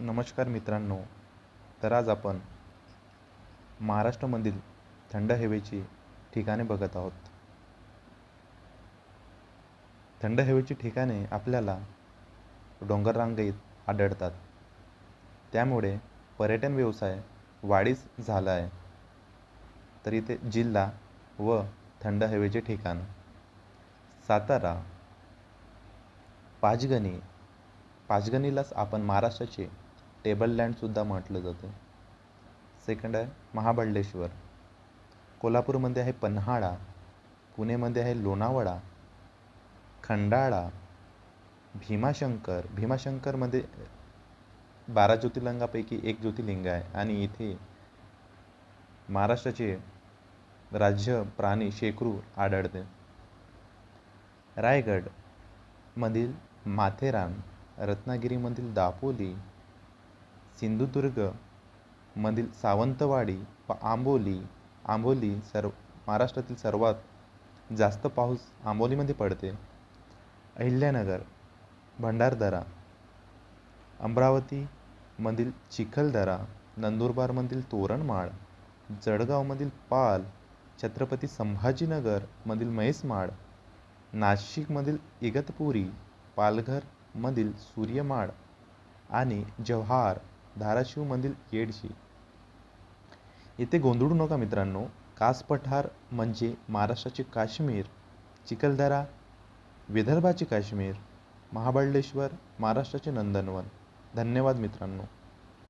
नमस्कार मित्रांनो. तर आज आपण महाराष्ट्रामधील थंड हवेची ठिकाणे बघत आहोत. थंड हवेची ठिकाणे आपल्याला डोंगर रांगेत आढळतात. त्यामुळे पर्यटन व्यवसाय वाढीस झाला आहे. तर इथे जिल्हा व थंड हवेचे ठिकाण सातारा. पाचगणी. पाचगणीलाच आपण महाराष्ट्राचे टेबल लँडसुद्धा म्हटलं जातं. सेकंड आहे महाबळेश्वर. कोल्हापूरमध्ये आहे पन्हाळा. पुणेमध्ये आहे लोणावळा, खंडाळा, भीमाशंकर. भीमाशंकरमध्ये 12 ज्योतिर्लिंगापैकी एक ज्योतिर्लिंग आहे आणि इथे महाराष्ट्राचे राज्य प्राणी शेकरू आढळते. रायगडमधील माथेरान, रत्नागिरीमधील दापोली, सिंधुदुर्गमधील सावंतवाडी व आंबोली. आंबोली महाराष्ट्रातील सर्वात जास्त पाऊस आंबोलीमध्ये पडते. अहिल्यानगर, भंडारदरा, अमरावतीमधील चिखलदरा, नंदुरबारमधील तोरणमाळ, जळगावमधील पाल, छत्रपती संभाजीनगरमधील म्हैसमाळ, नाशिकमधील इगतपुरी, पालघरमधील सूर्यमाळ आणि जव्हार, धाराशिवमधील येडशी. इथे गोंधळू नका मित्रांनो. कास पठार म्हणजे महाराष्ट्राचे काश्मीर, चिखलदरा विदर्भाचे काश्मीर, महाबळेश्वर महाराष्ट्राचे नंदनवन. धन्यवाद मित्रांनो.